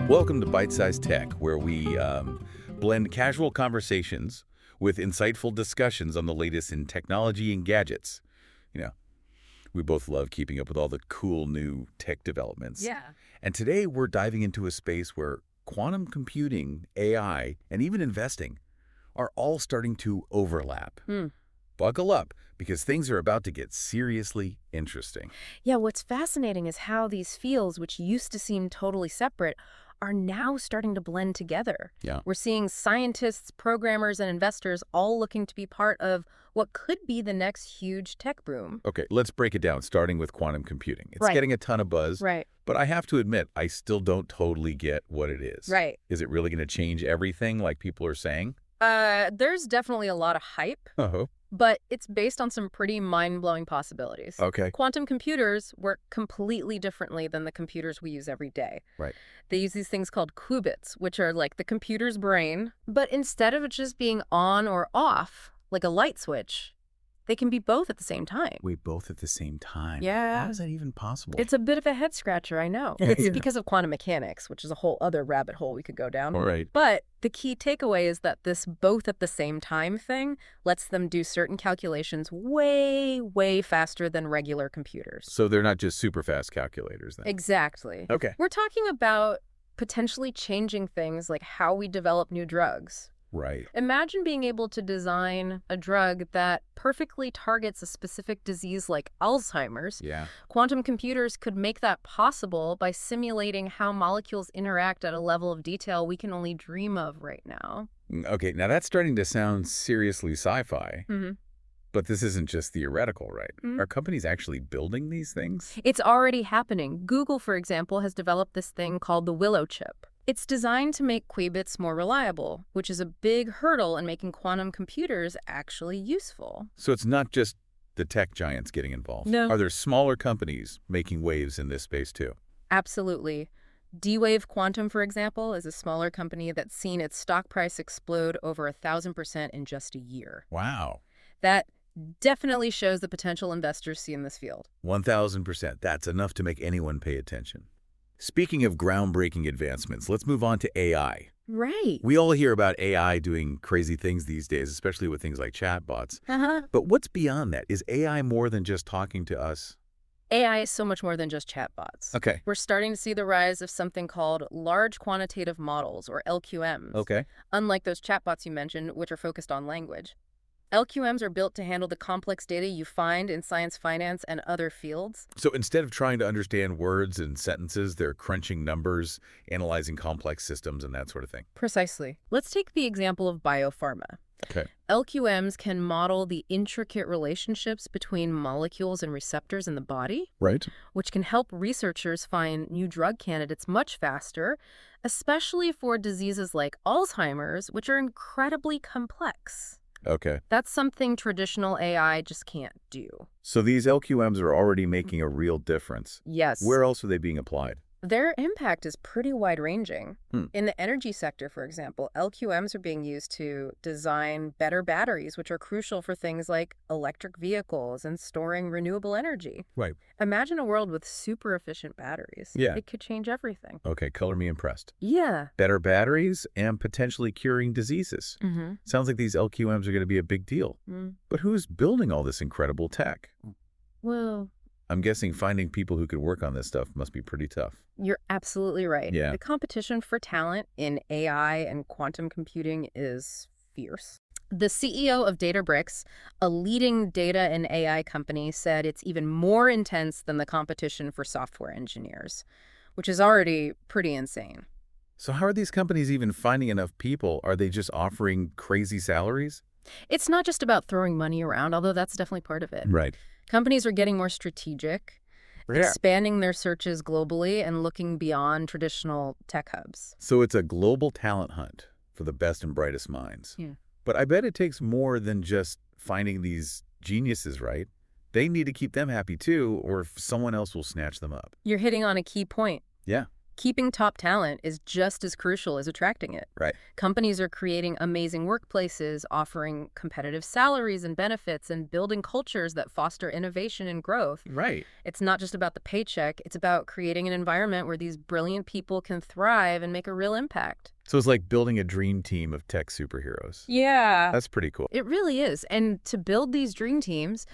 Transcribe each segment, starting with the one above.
Welcome to Byte-Sized Tech, where we blend casual conversations with insightful discussions on the latest in technology and gadgets. You know, we both love keeping up with all the cool new tech developments. Yeah. And today we're diving into a space where quantum computing, AI, and even investing are all starting to overlap. Buckle up, because things are about to get seriously interesting. Yeah, what's fascinating is how these fields, which used to seem totally separate, are now starting to blend together. Yeah. We're seeing scientists, programmers, and investors all looking to be part of what could be the next huge tech boom. Okay, let's break it down, starting with quantum computing. It's Right. getting a ton of buzz, Right. but I have to admit, I still don't totally get what it is. Right. Is it really going to change everything like people are saying? There's definitely a lot of hype, Oh, but it's based on some pretty mind-blowing possibilities. okay. Quantum computers work completely differently than the computers we use every day. Right. They use these things called qubits, which are like the computer's brain, but instead of it just being on or off, like a light switch, they can be both at the same time. Wait, both at the same time? Yeah. How is that even possible? It's a bit of a head-scratcher, I know. It's Yeah. because of quantum mechanics, which is a whole other rabbit hole we could go down. All right. But the key takeaway is that this both at the same time thing lets them do certain calculations way, way faster than regular computers. So they're not just super fast calculators then? Exactly. Okay. We're talking about potentially changing things like how we develop new drugs. Right. Imagine being able to design a drug that perfectly targets a specific disease like Alzheimer's. Yeah. Quantum computers could make that possible by simulating how molecules interact at a level of detail we can only dream of right now. Okay, now that's starting to sound seriously sci-fi, Mm-hmm. but this isn't just theoretical, right? Mhm. Are companies actually building these things? It's already happening. Google, for example, has developed this thing called the Willow chip. It's designed to make qubits more reliable, which is a big hurdle in making quantum computers actually useful. So it's not just the tech giants getting involved. No. Are there smaller companies making waves in this space too? Absolutely. D-Wave Quantum, for example, is a smaller company that's seen its stock price explode over 1,000% in just a year. Wow. That definitely shows the potential investors see in this field. 1,000%. That's enough to make anyone pay attention. Speaking of groundbreaking advancements, let's move on to AI. Right. We all hear about AI doing crazy things these days, especially with things like chatbots. Uh-huh. But what's beyond that? Is AI more than just talking to us? AI is so much more than just chatbots. Okay. We're starting to see the rise of something called large quantitative models, or LQMs. Okay. Unlike those chatbots you mentioned, which are focused on language. LQMs are built to handle the complex data you find in science, finance, and other fields. So instead of trying to understand words and sentences, they're crunching numbers, analyzing complex systems, and that sort of thing. Precisely. Let's take the example of biopharma. Okay. LQMs can model the intricate relationships between molecules and receptors in the body, Right. which can help researchers find new drug candidates much faster, especially for diseases like Alzheimer's, which are incredibly complex. Okay. That's something traditional AI just can't do. So these LQMs are already making a real difference. Yes. Where else are they being applied? Their impact is pretty wide-ranging. Hmm. In the energy sector, for example, LQMs are being used to design better batteries, which are crucial for things like electric vehicles and storing renewable energy. Right. Imagine a world with super efficient batteries. Yeah. It could change everything. Okay, color me impressed. Yeah. Better batteries and potentially curing diseases. Mm-hmm. Sounds like these LQMs are going to be a big deal. But who's building all this incredible tech? Well, I'm guessing finding people who could work on this stuff must be pretty tough. you're absolutely right. Yeah. The competition for talent in AI and quantum computing is fierce. The CEO of Databricks, a leading data and AI company, said it's even more intense than the competition for software engineers, which is already pretty insane. So how are these companies even finding enough people? Are they just offering crazy salaries? It's not just about throwing money around, although that's definitely part of it. Right. Companies are getting more strategic, expanding their searches globally and looking beyond traditional tech hubs. So it's a global talent hunt for the best and brightest minds. Yeah. But I bet it takes more than just finding these geniuses, right? They need to keep them happy too, or someone else will snatch them up. You're hitting on a key point. Yeah. Keeping top talent is just as crucial as attracting it. Right. Companies are creating amazing workplaces, offering competitive salaries and benefits, and building cultures that foster innovation and growth. Right. It's not just about the paycheck, it's about creating an environment where these brilliant people can thrive and make a real impact. So it's like building a dream team of tech superheroes. Yeah. That's pretty cool. It really is. And to build these dream teams,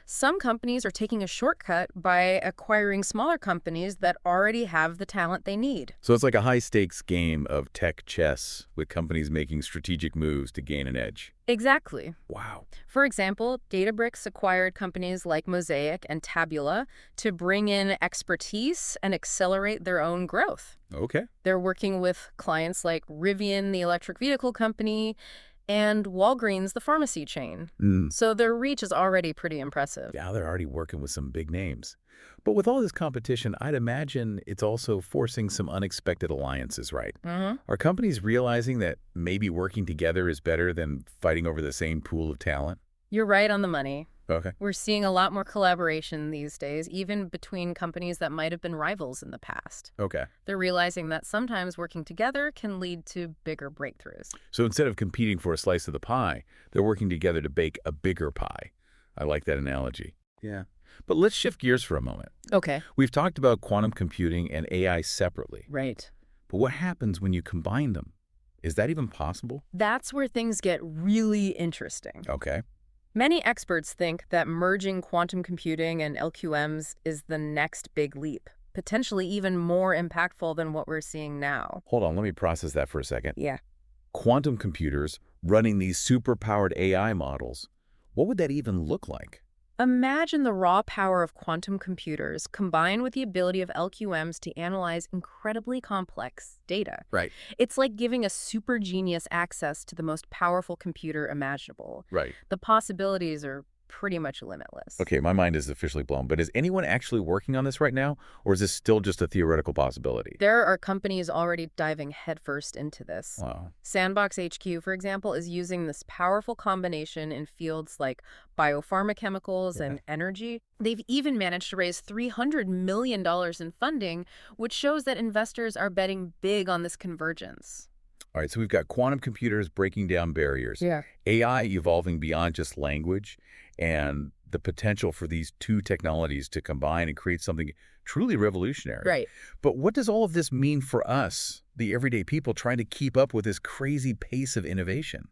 some companies are taking a shortcut by acquiring smaller companies that already have the talent they need. So it's like a high-stakes game of tech chess with companies making strategic moves to gain an edge. Exactly. Wow. For example, Databricks acquired companies like Mosaic and Tabula to bring in expertise and accelerate their own growth. Okay. They're working with clients like Rivian, the electric vehicle company, and Walgreens, the pharmacy chain. So their reach is already pretty impressive. Yeah, they're already working with some big names. But with all this competition, I'd imagine it's also forcing some unexpected alliances, right? Are companies realizing that maybe working together is better than fighting over the same pool of talent? You're right on the money. Okay. We're seeing a lot more collaboration these days, even between companies that might have been rivals in the past. Okay. They're realizing that sometimes working together can lead to bigger breakthroughs. So instead of competing for a slice of the pie, they're working together to bake a bigger pie. I like that analogy. Yeah. But let's shift gears for a moment. Okay. We've talked about quantum computing and AI separately. Right. But what happens when you combine them? Is that even possible? That's where things get really interesting. Okay. Many experts think that merging quantum computing and LQMs is the next big leap, potentially even more impactful than what we're seeing now. Hold on, let me process that for a second. Yeah. Quantum computers running these super-powered AI models, what would that even look like? Imagine the raw power of quantum computers combined with the ability of LQMs to analyze incredibly complex data. Right. It's like giving a super genius access to the most powerful computer imaginable. Right. The possibilities are pretty much limitless. Okay, my mind is officially blown, but is anyone actually working on this right now, or is this still just a theoretical possibility? There are companies already diving headfirst into this. Wow. Sandbox HQ, for example, is using this powerful combination in fields like biopharmaceuticals and energy. They've even managed to raise $300 million in funding, which shows that investors are betting big on this convergence. All right, so we've got quantum computers breaking down barriers, Yeah. AI evolving beyond just language, and the potential for these two technologies to combine and create something truly revolutionary. Right. But what does all of this mean for us, the everyday people, trying to keep up with this crazy pace of innovation?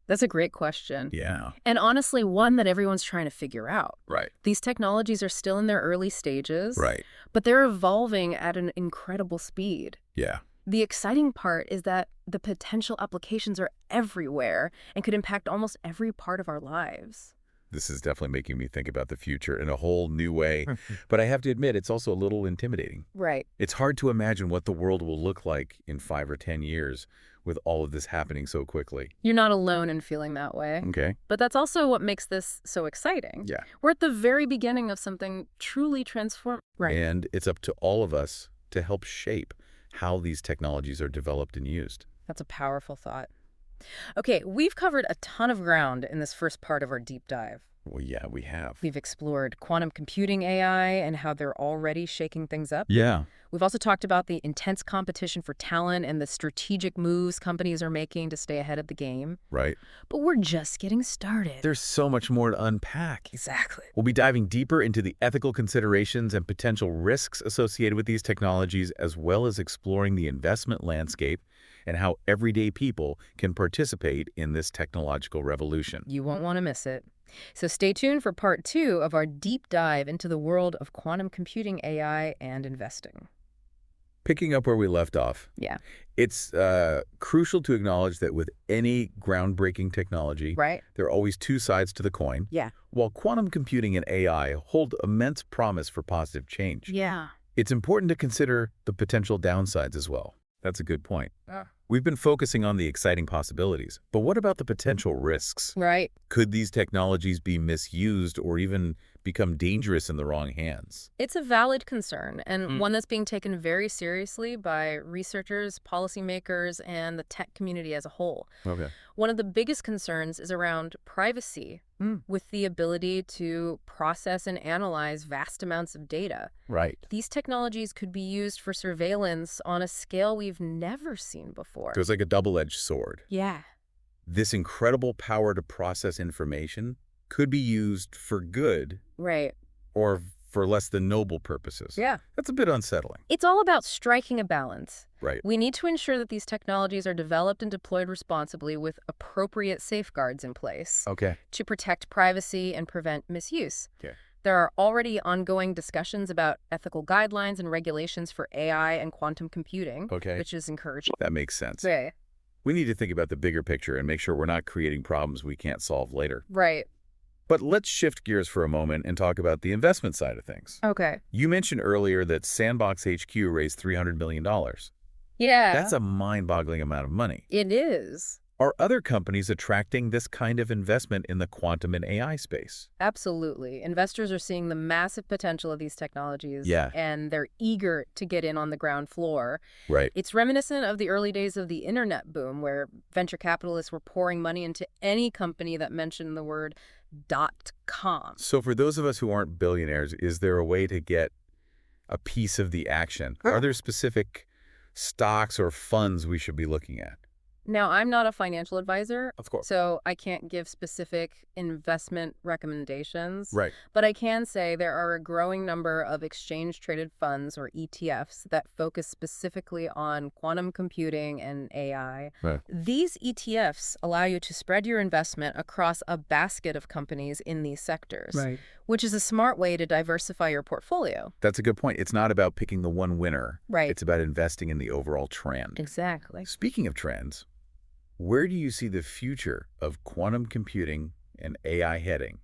That's a great question. Yeah. And honestly, one that everyone's trying to figure out. Right. These technologies are still in their early stages, Right. but they're evolving at an incredible speed. Yeah. The exciting part is that the potential applications are everywhere and could impact almost every part of our lives. This is definitely making me think about the future in a whole new way. But I have to admit, it's also a little intimidating. Right. It's hard to imagine what the world will look like in 5 or 10 years with all of this happening so quickly. You're not alone in feeling that way. Okay. But that's also what makes this so exciting. Yeah. We're at the very beginning of something truly transformative. Right. And it's up to all of us to help shape how these technologies are developed and used. That's a powerful thought. Okay, we've covered a ton of ground in this first part of our deep dive. Well, yeah, we have. We've explored quantum computing AI and how they're already shaking things up. Yeah. We've also talked about the intense competition for talent and the strategic moves companies are making to stay ahead of the game. Right. But we're just getting started. There's so much more to unpack. Exactly. We'll be diving deeper into the ethical considerations and potential risks associated with these technologies, as well as exploring the investment landscape and how everyday people can participate in this technological revolution. You won't want to miss it. So stay tuned for part 2 of our deep dive into the world of quantum computing, AI, and investing. Picking up where we left off. Yeah. It's crucial to acknowledge that with any groundbreaking technology, Right? there are always two sides to the coin. Yeah. While quantum computing and AI hold immense promise for positive change, Yeah. it's important to consider the potential downsides as well. That's a good point. We've been focusing on the exciting possibilities, but what about the potential risks? Right. Could these technologies be misused or even become dangerous in the wrong hands? It's a valid concern, and one that's being taken very seriously by researchers, policymakers, and the tech community as a whole. Okay. One of the biggest concerns is around privacy, with the ability to process and analyze vast amounts of data. Right. These technologies could be used for surveillance on a scale we've never seen before. So it's like a double-edged sword. Yeah. This incredible power to process information could be used for good Right. or for less than noble purposes. Yeah. That's a bit unsettling. It's all about striking a balance. Right. We need to ensure that these technologies are developed and deployed responsibly with appropriate safeguards in place Okay. to protect privacy and prevent misuse. Okay. There are already ongoing discussions about ethical guidelines and regulations for AI and quantum computing, Okay. which is encouraging. That makes sense. Right. We need to think about the bigger picture and make sure we're not creating problems we can't solve later. Right. But let's shift gears for a moment and talk about the investment side of things. Okay. You mentioned earlier that Sandbox HQ raised $300 million. Yeah. That's a mind-boggling amount of money. It is. Are other companies attracting this kind of investment in the quantum and AI space? Absolutely. Investors are seeing the massive potential of these technologies. Yeah. And they're eager to get in on the ground floor. Right. It's reminiscent of the early days of the internet boom, where venture capitalists were pouring money into any company that mentioned the word .com. So for those of us who aren't billionaires, is there a way to get a piece of the action? Are there specific stocks or funds we should be looking at? Now, I'm not a financial advisor, Of course. so I can't give specific investment recommendations. Right. But I can say there are a growing number of exchange-traded funds, or ETFs, that focus specifically on quantum computing and AI. Right. These ETFs allow you to spread your investment across a basket of companies in these sectors, which is a smart way to diversify your portfolio. That's a good point. It's not about picking the one winner. Right. It's about investing in the overall trend. Exactly. Speaking of trends, where do you see the future of quantum computing and AI heading?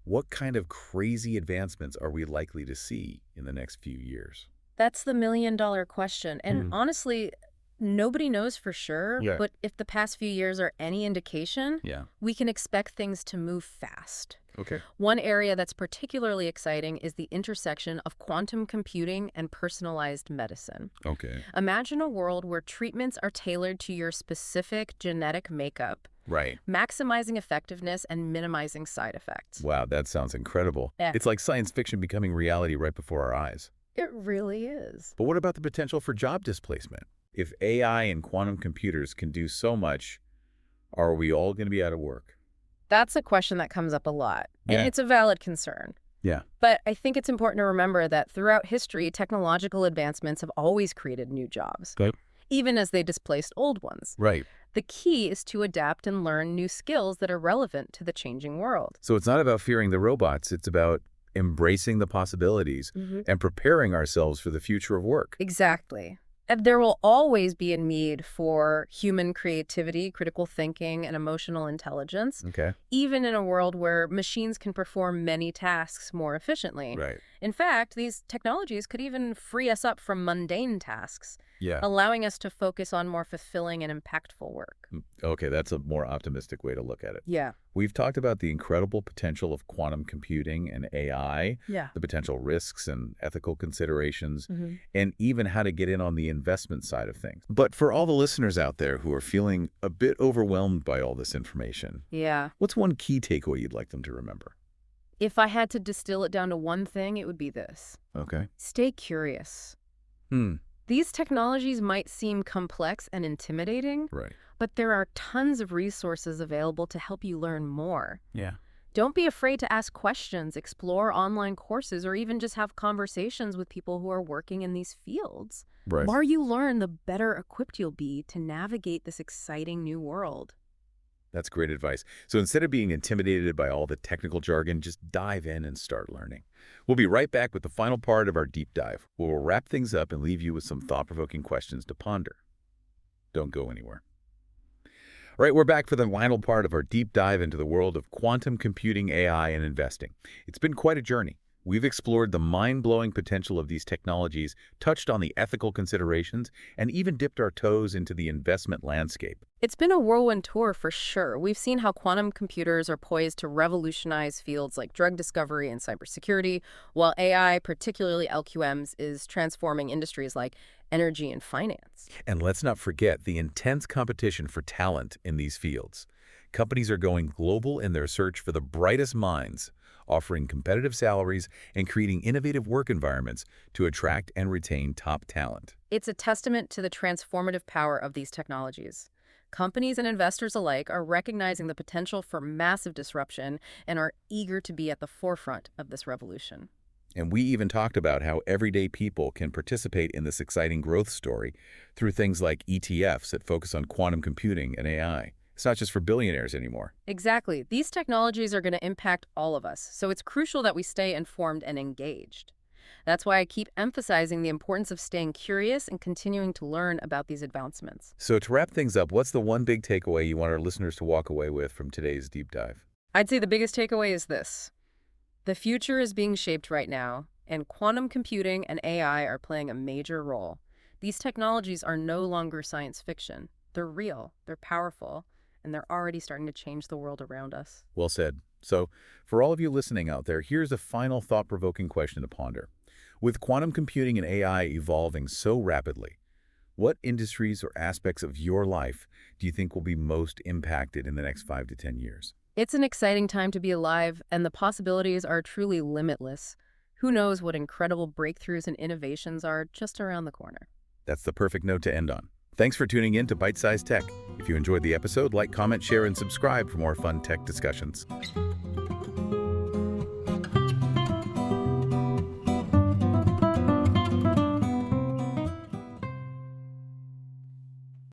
What kind of crazy advancements are we likely to see in the next few years? That's the million-dollar question. And honestly, nobody knows for sure. Yeah. But if the past few years are any indication, Yeah. we can expect things to move fast. Okay. One area that's particularly exciting is the intersection of quantum computing and personalized medicine. Okay. Imagine a world where treatments are tailored to your specific genetic makeup, Right. maximizing effectiveness and minimizing side effects. Wow, that sounds incredible. Yeah. It's like science fiction becoming reality right before our eyes. It really is. But what about the potential for job displacement? If AI and quantum computers can do so much, are we all going to be out of work? That's a question that comes up a lot, Yeah. and it's a valid concern. Yeah. But I think it's important to remember that throughout history, technological advancements have always created new jobs, even as they displaced old ones. Right. The key is to adapt and learn new skills that are relevant to the changing world. So it's not about fearing the robots. It's about embracing the possibilities and preparing ourselves for the future of work. Exactly. And there will always be a need for human creativity, critical thinking, and emotional intelligence, Okay. even in a world where machines can perform many tasks more efficiently. Right. In fact, these technologies could even free us up from mundane tasks, Yeah. allowing us to focus on more fulfilling and impactful work. Okay, that's a more optimistic way to look at it. Yeah. We've talked about the incredible potential of quantum computing and AI, Yeah. the potential risks and ethical considerations, and even how to get in on the investment side of things. But for all the listeners out there who are feeling a bit overwhelmed by all this information, Yeah. what's one key takeaway you'd like them to remember? If I had to distill it down to one thing, it would be this. Okay. Stay curious. These technologies might seem complex and intimidating, Right. but there are tons of resources available to help you learn more. Yeah. Don't be afraid to ask questions, explore online courses, or even just have conversations with people who are working in these fields. Right. The more you learn, the better equipped you'll be to navigate this exciting new world. That's great advice. So instead of being intimidated by all the technical jargon, just dive in and start learning. We'll be right back with the final part of our deep dive. We'll wrap things up and leave you with some thought-provoking questions to ponder. Don't go anywhere. All right, we're back for the final part of our deep dive into the world of quantum computing, AI, and investing. It's been quite a journey. We've explored the mind-blowing potential of these technologies, touched on the ethical considerations, and even dipped our toes into the investment landscape. It's been a whirlwind tour for sure. We've seen how quantum computers are poised to revolutionize fields like drug discovery and cybersecurity, while AI, particularly LQMs, is transforming industries like energy and finance. And let's not forget the intense competition for talent in these fields. Companies are going global in their search for the brightest minds, offering competitive salaries and creating innovative work environments to attract and retain top talent. It's a testament to the transformative power of these technologies. Companies and investors alike are recognizing the potential for massive disruption and are eager to be at the forefront of this revolution. And we even talked about how everyday people can participate in this exciting growth story through things like ETFs that focus on quantum computing and AI. It's not just for billionaires anymore. Exactly. These technologies are going to impact all of us, so it's crucial that we stay informed and engaged. That's why I keep emphasizing the importance of staying curious and continuing to learn about these advancements. So to wrap things up, what's the one big takeaway you want our listeners to walk away with from today's deep dive? I'd say the biggest takeaway is this. The future is being shaped right now, and quantum computing and AI are playing a major role. These technologies are no longer science fiction. They're real, they're powerful, and they're already starting to change the world around us. Well said. So, for all of you listening out there, here's a final thought-provoking question to ponder. With quantum computing and AI evolving so rapidly, what industries or aspects of your life do you think will be most impacted in the next 5 to 10 years? It's an exciting time to be alive, and the possibilities are truly limitless. Who knows what incredible breakthroughs and innovations are just around the corner. That's the perfect note to end on. Thanks for tuning in to Byte-Sized Tech. If you enjoyed the episode, like, comment, share, and subscribe for more fun tech discussions.